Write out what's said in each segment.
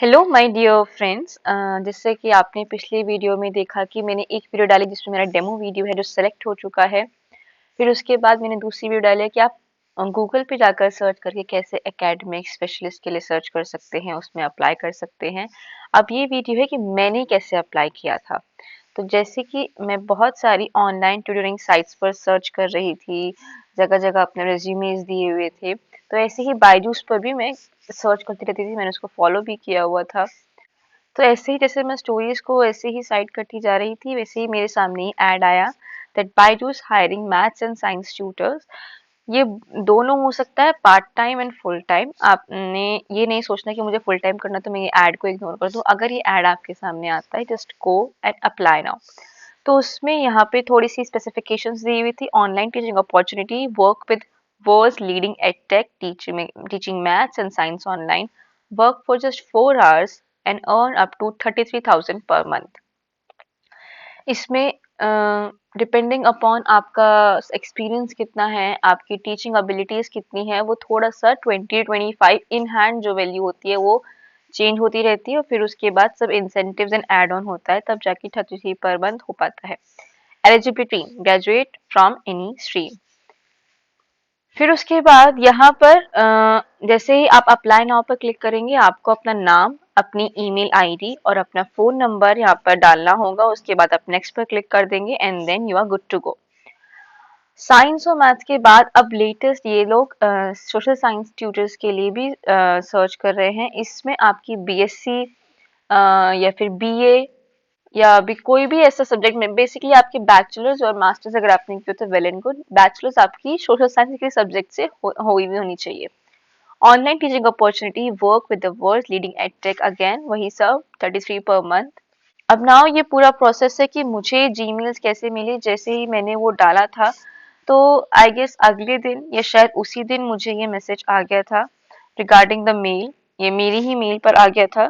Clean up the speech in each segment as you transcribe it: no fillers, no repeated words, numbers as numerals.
Hello my dear friends. जैसे कि आपने पिछली वीडियो में देखा कि मैंने एक वीडियो डाली जिसमें मेरा डेमो वीडियो है जो सेलेक्ट हो चुका है। फिर उसके बाद मैंने दूसरी वीडियो डाली है कि आप गूगल पे जाकर सर्च करके कैसे एकेडमिक स्पेशलिस्ट के लिए सर्च कर सकते हैं, उसमें अप्लाई कर सकते हैं। अब ये वीडियो है कि मैंने कैसे अप्लाई किया था। तो जैसे कि मैं बहुत सारी ऑनलाइन ट्यूटरिंग साइट्स पर सर्च कर रही थी, जगह जगह अपने रेज्यूमेज दिए हुए थे। तो ऐसे ही बायजूस पर भी मैं सर्च करती रहती थी, मैंने उसको फॉलो भी किया हुआ था। तो ऐसे ही जैसे मैं स्टोरीज को ऐसे ही साइड करती जा रही थी, वैसे ही मेरे सामने ही ऐड आया that Byju's hiring maths and science tutors. ये दोनों हो सकता है, part time and full time. आपने ये नहीं सोचना कि मुझे फुल टाइम करना तो मैं ये ऐड को इग्नोर कर दूं। अगर ये ऐड आपके सामने आता है, just go and apply now. तो उसमें यहाँ पे थोड़ी सी स्पेसिफिकेशंस दी हुई थी। Online teaching opportunity, work with world's leading edtech teaching maths and science online, work for just 4 hours and earn up to 33,000 per month। इसमें डिपेंडिंग अपॉन आपका एक्सपीरियंस कितना है, आपकी टीचिंग एबिलिटीज कितनी है, वो थोड़ा सा 20-25 इन हैंड जो वैल्यू होती है वो चेंज होती रहती है। और फिर उसके बाद सब इंसेंटिव्स एंड एड ऑन होता है, तब जाके 33 पर मंथ हो पाता है। Eligibility, graduate from any stream. फिर उसके बाद यहाँ पर जैसे ही आप अप्लाई नाउ पर क्लिक करेंगे, आपको अपना नाम, अपनी ईमेल आईडी और अपना फोन नंबर यहाँ पर डालना होगा। उसके बाद आप नेक्स्ट पर क्लिक कर देंगे and then you are good to go. Science और मैथ्स के बाद अब लेटेस्ट ये लोग सोशल साइंस ट्यूटर्स के लिए भी सर्च कर रहे हैं। इसमें आपकी बीएससी या फिर बीए या अभी कोई भी ऐसा सब्जेक्ट में, बेसिकली आपके बैचलर्स और मास्टर्स अगर आपने किया तो वेल एंड गुड। बैचलर्स आपकी सोशल साइंस के सब्जेक्ट से हुई भी होनी चाहिए। Online teaching opportunity, work with the world leading edtech, again वही सब 33 पर मंथ। अब नाउ ये पूरा प्रोसेस है कि मुझे जीमेल्स कैसे मिले। जैसे ही मैंने वो डाला था, तो आई गेस अगले दिन या शायद उसी दिन मुझे ये मैसेज आ गया था रिगार्डिंग द मेल। ये मेरी ही मेल पर आ गया था,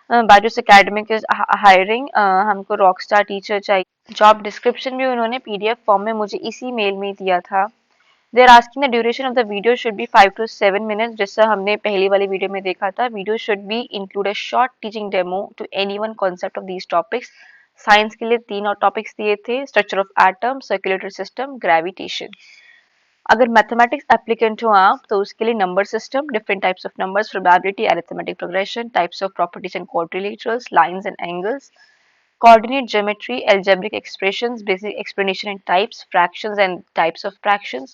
बाजूस एकेडमिक इज हायरिंग, हमको रॉकस्टार टीचर चाहिए। जॉब डिस्क्रिप्शन भी उन्होंने पीडीएफ फॉर्म में मुझे इसी मेल में दिया था। They are asking the duration of the video should be 5 to 7 minutes, जैसा हमने पहली वाली वीडियो में देखा था। Video should be include a short teaching demo to any one concept of these topics. Science के लिए 3 और टॉपिक्स दिए थे, structure of atom, circulatory system, gravitation. अगर मैथमेटिक्स एप्लीकेंट हो आप तो उसके लिए number system, different types of numbers, probability, arithmetic progression, types of properties and quadrilaterals, lines and angles, coordinate geometry, algebraic expressions, basic explanation and types, fractions and types of fractions,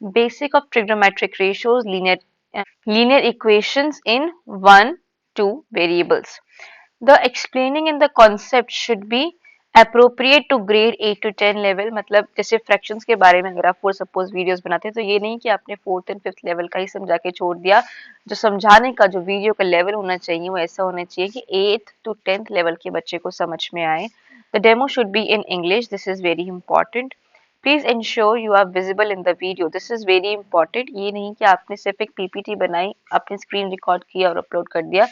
basic of trigonometric ratios, linear equations in 1, 2 variables. The explaining in the concept should be appropriate to grade 8 to 10 level. मतलब जैसे fractions के बारे में अगर आप for suppose videos बनाते हैं, तो ये नहीं कि आपने 4th एंड 5th लेवल का ही समझा के छोड़ दिया। जो समझाने का जो वीडियो का लेवल होना चाहिए वो ऐसा होना चाहिए कि 8th to 10th लेवल के बच्चे को समझ में आए। The demo should be in English, this is very important. Please ensure you are visible in the video, this is very important. ये नहीं कि आपने सिर्फ एक पीपीटी बनाई, अपनी स्क्रीन रिकॉर्ड किया और अपलोड कर दिया।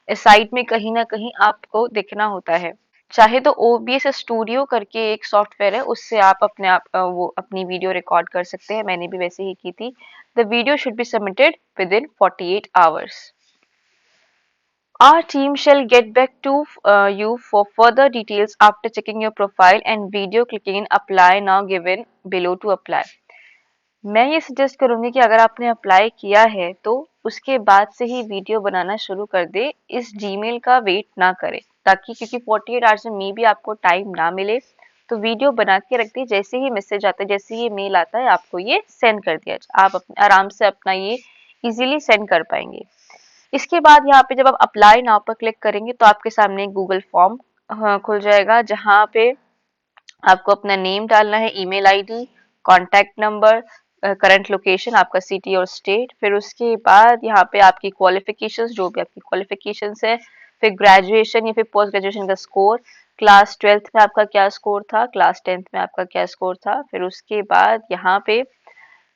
साइट में कहीं ना कहीं आपको दिखना होता है। चाहे तो OBS स्टूडियो करके एक सॉफ्टवेयर है, उससे आप अपने आप वो अपनी वीडियो रिकॉर्ड कर सकते हैं। मैंने भी वैसे ही की थी। The video should be submitted with in 48 hours। Our team shall get back to you for further details after checking your profile and video, clicking in apply now given below to apply। मैं ये suggest करूंगी कि अगर आपने apply किया है तो उसके बाद से ही वीडियो बनाना शुरू कर दे, इस जीमेल का वेट ना करे। ताकि क्योंकि 48 आवर्स में भी आपको टाइम ना मिले, तो वीडियो बना के रख दी, जैसे ही मैसेज आता है, जैसे ही मेल आता है, आपको ये सेंड कर दिया जाए। आप आराम से अपना ये इजीली सेंड कर पाएंगे। इसके बाद यहाँ पे जब आप अप्लाई नाउ पर क्लिक करेंगे तो आपके सामने एक गूगल फॉर्म खुल जाएगा, जहाँ पे आपको अपना नेम डालना है, email ID, contact number, current location, आपका सिटी और स्टेट। फिर उसके बाद यहाँ पे आपकी क्वालिफिकेशंस, जो भी आपकी क्वालिफिकेशंस है, फिर ग्रेजुएशन या फिर पोस्ट ग्रेजुएशन का स्कोर, क्लास 12th में आपका क्या स्कोर था, क्लास 10th में आपका क्या स्कोर था। फिर उसके बाद यहाँ पे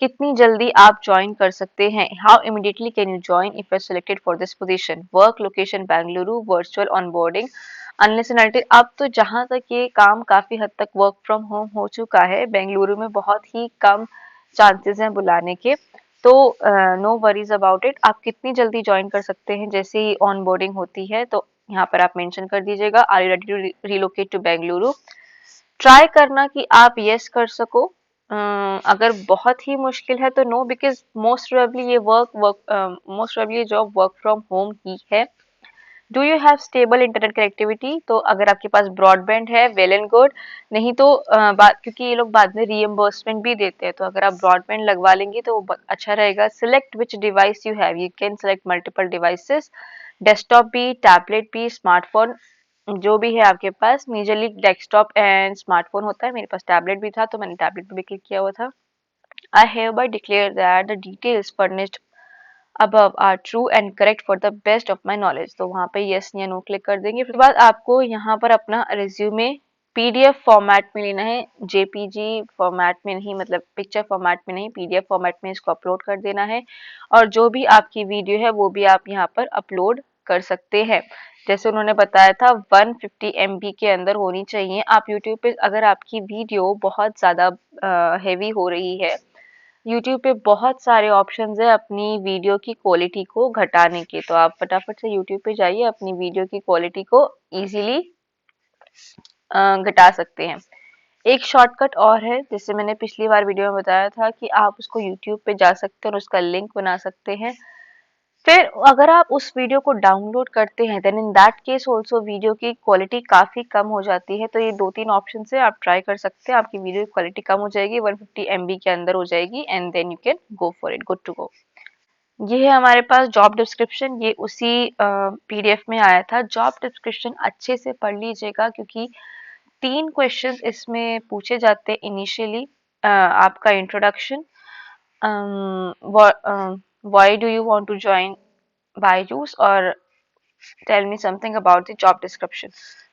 कितनी जल्दी आप ज्वाइन कर सकते हैं, how immediately can you join if you are selected for this position, work location Bengaluru, virtual onboarding unless and until. अब तो जहां तक ये काम काफी हद तक वर्क फ्रॉम होम हो चुका है, बेंगलुरु में बहुत ही कम चांसेस हैं बुलाने के। तो नो वरीज अबाउट इट। आप कितनी जल्दी ज्वाइन कर सकते हैं जैसे ही ऑन बोर्डिंग होती है, तो यहाँ पर आप मेंशन कर दीजिएगा are you ready to relocate to Bengaluru. Try करना कि आप यस कर सको। अगर बहुत ही मुश्किल है तो नो, बिकॉज मोस्ट प्रोबेबली ये मोस्ट प्रोबेबली ये जॉब वर्क फ्रॉम होम ही है। Do you have stable internet connectivity? तो अगर आपके पास ब्रॉडबैंड है वेल एंड गुड, नहीं तो क्योंकि ये लोग बाद में रीएम्बर्समेंट भी देते हैं, तो अगर आप ब्रॉडबैंड लगवा लेंगे तो अच्छा रहेगा। Select which device you have, you can select multiple devices, desktop भी, टैबलेट भी, स्मार्टफोन जो भी है आपके पास। मेजरली डेस्कटॉप एंड स्मार्टफोन होता है, मेरे पास टैबलेट भी था तो मैंने टैबलेट पे भी क्लिक किया हुआ था। आई hereby declare that the details furnished above are true and correct for the best of my knowledge। तो वहाँ पे yes या no क्लिक कर देंगे। फिर बाद आपको यहाँ पर अपना रिज्यूमे पीडीएफ फॉर्मेट में लेना है, जेपीजी फॉर्मेट में नहीं, मतलब पिक्चर फॉर्मेट में नहीं, पीडीएफ फॉर्मेट में इसको अपलोड कर देना है। और जो भी आपकी वीडियो है वो भी आप यहाँ पर अपलोड कर सकते हैं। जैसे उन्होंने बताया था 150 MB के अंदर होनी चाहिए। आप यूट्यूब पे अगर आपकी वीडियो बहुत ज़्यादा हेवी हो रही है, यूट्यूब पे बहुत सारे ऑप्शंस है अपनी वीडियो की क्वालिटी को घटाने के, तो आप फटाफट से यूट्यूब पे जाइए, अपनी वीडियो की क्वालिटी को इजीली घटा सकते हैं। एक शॉर्टकट और है, जैसे मैंने पिछली बार वीडियो में बताया था कि आप उसको यूट्यूब पे जा सकते हैं और उसका लिंक बना सकते हैं। फिर अगर आप उस वीडियो को डाउनलोड करते हैं then in that case also video की क्वालिटी काफ़ी कम हो जाती है। तो ये 2-3 ऑप्शन से आप ट्राई कर सकते हैं, आपकी वीडियो की क्वालिटी कम हो जाएगी, 150 MB के अंदर हो जाएगी and then you can go for it, good to go. ये है हमारे पास जॉब डिस्क्रिप्शन, ये उसी पीडीएफ में आया था। जॉब डिस्क्रिप्शन अच्छे से पढ़ लीजिएगा क्योंकि 3 क्वेश्चन इसमें पूछे जाते हैं इनिशियली। आपका introduction, why do you want to join Byju's, और tell me something about the job description.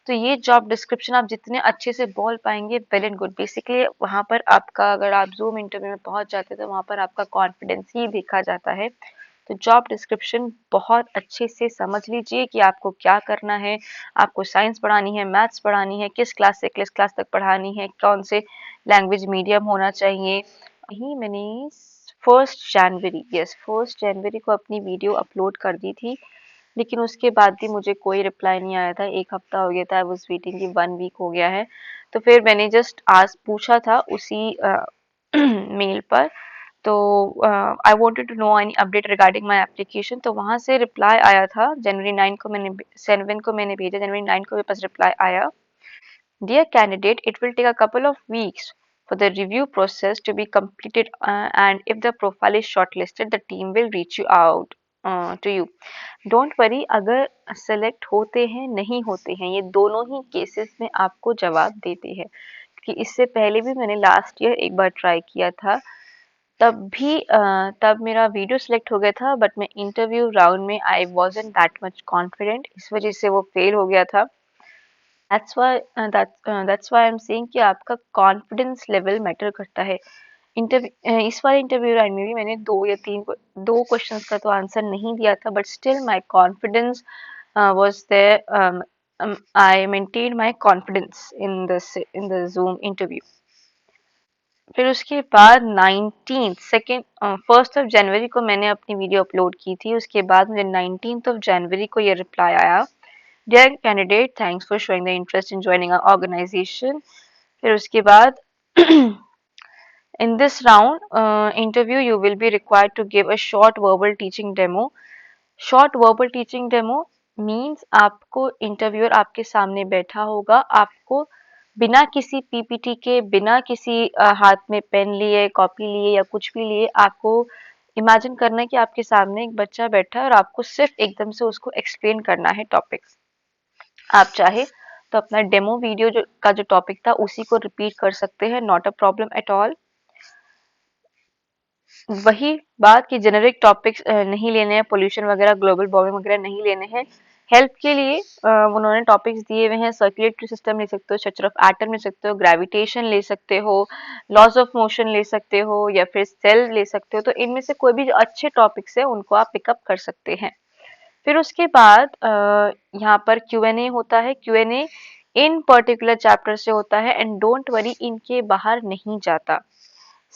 तो ये जॉब डिस्क्रिप्शन आप जितने अच्छे से बोल पाएंगे वेल एंड गुड। बेसिकली वहाँ पर आपका, अगर आप जूम इंटरव्यू में पहुंच जाते हैं तो वहाँ पर आपका कॉन्फिडेंस ही देखा जाता है। तो जॉब डिस्क्रिप्शन बहुत अच्छे से समझ लीजिए कि आपको क्या करना है। आपको साइंस पढ़ानी है, मैथ्स पढ़ानी है, किस क्लास से किस क्लास तक पढ़ानी है, कौन से लैंग्वेज मीडियम होना चाहिए। यही मैंने 1 जनवरी, यस 1 जनवरी को अपनी वीडियो अपलोड कर दी थी, लेकिन उसके बाद भी मुझे कोई रिप्लाई नहीं आया था। 1 हफ्ता हो गया था, आई वाज वेटिंग कि 1 वीक हो गया है। तो फिर मैंने जस्ट आज पूछा था उसी मेल पर, तो I wanted to know any update regarding my application. तो वहाँ से रिप्लाई आया था जनवरी 9 को, मैंने 7 को मैंने भेजा, जनवरी 9 को मेरे पास रिप्लाई आया। Dear candidate, it will take a couple of weeks for the review process to be completed, and if the profile is shortlisted, the team will reach you out to you. Don't worry, अगर select होते हैं नहीं होते हैं, ये दोनों ही cases में आपको जवाब देते हैं। क्योंकि इससे पहले भी मैंने लास्ट ईयर एक बार ट्राई किया था, तब मेरा वीडियो सिलेक्ट हो गया था, बट मैं इंटरव्यू राउंड में आई वॉजंट दैट मच कॉन्फिडेंट, इस वजह से वो फेल हो गया था। that's why I'm saying कि आपका कॉन्फिडेंस लेवल मैटर करता है। इस बार इंटरव्यू राउंड में भी मैंने 2 क्वेश्चंस का तो आंसर नहीं दिया था, but still my confidence was there. I maintain my confidence in the Zoom interview. फिर उसके बाद 1st of जनवरी को मैंने अपनी वीडियो अपलोड की थी। उसके बाद मुझे 19th of जनवरी को ये रिप्लाई आया, Dear candidate, thanks for showing the interest in joining our organization। फिर उसके बाद in this round interview you will be required to give a short verbal teaching demo। Short verbal teaching demo means आपको interviewer आपके सामने बैठा होगा, आपको बिना किसी पीपीटी के, बिना किसी हाथ में पेन लिए, कॉपी लिए या कुछ भी लिए, आपको इमेजिन करना है कि आपके सामने एक बच्चा बैठा है और आपको सिर्फ एकदम से उसको एक्सप्लेन करना है टॉपिक। आप चाहे तो अपना डेमो वीडियो का जो टॉपिक था उसी को रिपीट कर सकते हैं, not a problem at all. वही बात कि जेनेरिक टॉपिक्स नहीं लेने हैं, पोल्यूशन वगैरह, ग्लोबल वार्मिंग वगैरह नहीं लेने हैं। हेल्प के लिए उन्होंने टॉपिक्स दिए हुए हैं, सर्कुलेटरी सिस्टम ले सकते हो, स्ट्रक्चर ऑफ एटम ले सकते हो, ग्रेविटेशन ले सकते हो, लॉज ऑफ मोशन ले सकते हो, या फिर सेल ले सकते हो। तो इनमें से कोई भी जो अच्छे टॉपिक्स है उनको आप पिकअप कर सकते हैं। फिर उसके बाद यहाँ पर Q&A होता है। Q&A इन पर्टिकुलर चैप्टर से होता है एंड डोंट वरी, इनके बाहर नहीं जाता।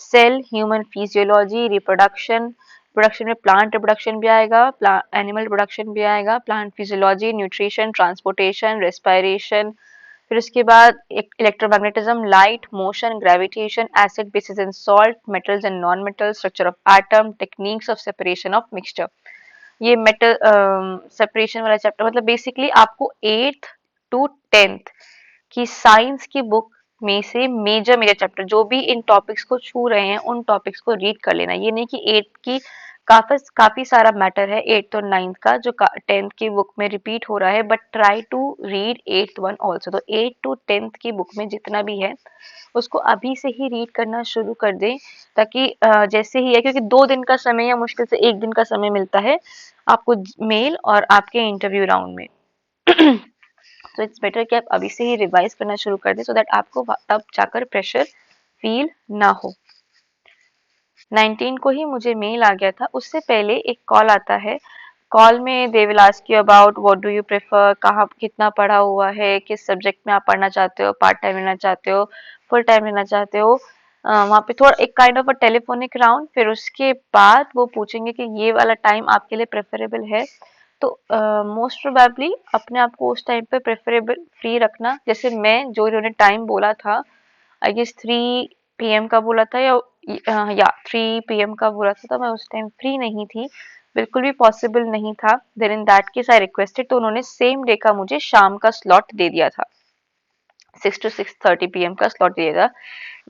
Cell, human physiology, reproduction, production में प्लांट रिप्रोडक्शन भी आएगा, एनिमल प्रोडक्शन भी आएगा, plant physiology, nutrition, transportation, respiration, फिर उसके बाद electromagnetism, light, motion, gravitation, acid, bases and salt, metals and non metals, structure of atom, techniques of separation of mixture. ये metal separation वाला chapter मतलब बेसिकली आपको 8th to 10th कि science की book में से मेजर मेजर चैप्टर जो भी इन टॉपिक्स को छू रहे हैं उन टॉपिक्स को रीड कर लेना। ये नहीं कि 8th की काफी काफी सारा मैटर है 8th और 9th का जो 10th की बुक में रिपीट हो रहा है, but try to read 8th one also. तो 8th to 10th की बुक में जितना भी है उसको अभी से ही रीड करना शुरू कर दें, ताकि जैसे ही है, क्योंकि 2 दिन का समय या मुश्किल से 1 दिन का समय मिलता है आपको मेल और आपके इंटरव्यू राउंड में। तो इट्स बेटर कि आप अभी से ही रिवाइज करना शुरू कर दें, सो दैट आपको तब जाकर प्रेशर फील ना हो। 19 को ही मुझे मेल आ गया था, उससे पहले एक कॉल आता है। कॉल में they will ask you about what do you prefer, कहाँ कितना पढ़ा हुआ है, किस सब्जेक्ट में आप पढ़ना चाहते हो, पार्ट टाइम लेना चाहते हो, फुल टाइम लेना चाहते हो। वहाँ पे थोड़ा एक kind of a telephonic round, फिर उसके बाद वो पूछेंगे कि ये वाला टाइम आपके लिए प्रेफरेबल है। तो मोस्ट प्रोबेबली अपने आप को उस टाइम पे प्रेफरेबल फ्री रखना। जैसे मैं जो इन्होंने टाइम बोला था, आई गेस 3 PM का बोला था, या 3 PM का बोला था, तो मैं उस टाइम फ्री नहीं थी, बिल्कुल भी पॉसिबल नहीं था। Then in that case I requested, तो उन्होंने सेम डे का मुझे शाम का स्लॉट दे दिया था, 6 to 6:30 PM का स्लॉट दे दिया था।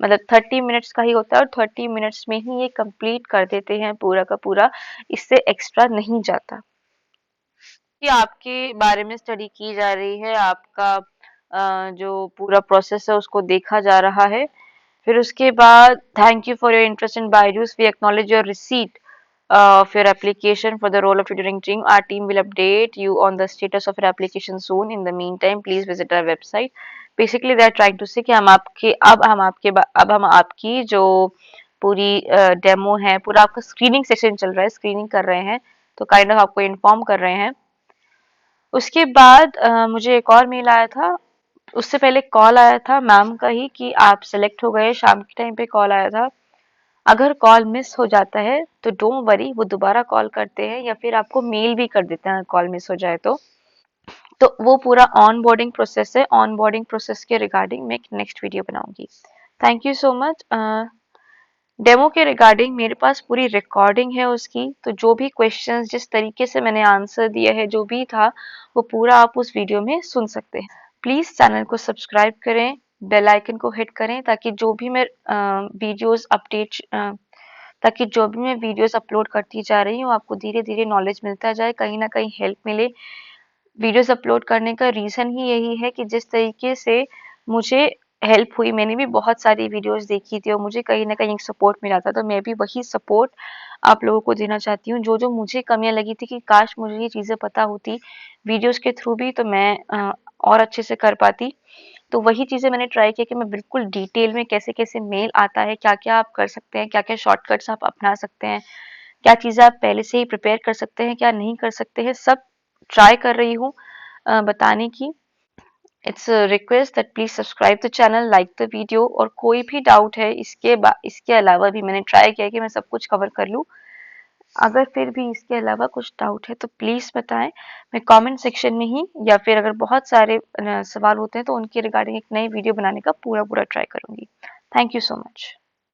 मतलब 30 मिनट्स का ही होता है और 30 मिनट्स में ही ये कंप्लीट कर देते हैं पूरा का पूरा, इससे एक्स्ट्रा नहीं जाता। कि आपके बारे में स्टडी की जा रही है, आपका जो पूरा प्रोसेस है उसको देखा जा रहा है। फिर उसके बाद thank you for your interest in Byju's, we acknowledge your receipt of your application for the role of tutoring team. Our team will update you on the status of your application soon. In the meantime, please visit our website. Basically, they are trying to say कि अब हम आपकी जो पूरी demo है, पूरा आपका screening session चल रहा है, स्क्रीनिंग कर रहे हैं, तो काइंड ऑफ आपको इन्फॉर्म कर रहे हैं। उसके बाद मुझे एक और मेल आया था, उससे पहले कॉल आया था मैम का ही कि आप सेलेक्ट हो गए। शाम के टाइम पे कॉल आया था। अगर कॉल मिस हो जाता है तो डोंट वरी, वो दोबारा कॉल करते हैं या फिर आपको मेल भी कर देते हैं कॉल मिस हो जाए तो वो पूरा ऑन बोर्डिंग प्रोसेस है। ऑन बोर्डिंग प्रोसेस के रिगार्डिंग मैं एक नेक्स्ट वीडियो बनाऊंगी। Thank you so much. Demo के रिगार्डिंग मेरे पास पूरी रिकॉर्डिंग है उसकी, तो जो भी क्वेश्चंस जिस तरीके से मैंने आंसर दिया है जो भी था वो पूरा आप उस वीडियो में सुन सकते हैं। प्लीज़ चैनल को सब्सक्राइब करें, बेल आइकन को हिट करें, ताकि जो भी मैं वीडियोस अपलोड करती जा रही हूँ आपको धीरे धीरे नॉलेज मिलता जाए, कहीं ना कहीं हेल्प मिले। वीडियोस अपलोड करने का रीज़न ही यही है कि जिस तरीके से मुझे हेल्प हुई, मैंने भी बहुत सारी वीडियोस देखी थी और मुझे कहीं ना कहीं सपोर्ट मिला था, तो मैं भी वही सपोर्ट आप लोगों को देना चाहती हूँ। जो जो मुझे कमियां लगी थी कि काश मुझे ये चीज़ें पता होती वीडियोस के थ्रू भी, तो मैं और अच्छे से कर पाती। तो वही चीज़ें मैंने ट्राई किया कि मैं बिल्कुल डिटेल में कैसे कैसे मेल आता है, क्या क्या आप कर सकते हैं, क्या क्या शॉर्टकट्स आप अपना सकते हैं, क्या चीज़ें आप पहले से ही प्रिपेयर कर सकते हैं, क्या नहीं कर सकते हैं, सब ट्राई कर रही हूँ बताने की। It's request that please subscribe the channel, like the video. और कोई भी डाउट है इसके अलावा भी मैंने ट्राई किया कि मैं सब कुछ कवर कर लूँ। अगर फिर भी इसके अलावा कुछ डाउट है तो प्लीज़ बताएं, मैं कमेंट सेक्शन में ही, या फिर अगर बहुत सारे सवाल होते हैं तो उनके रिगार्डिंग एक नई वीडियो बनाने का पूरा पूरा ट्राई करूँगी। Thank you so much.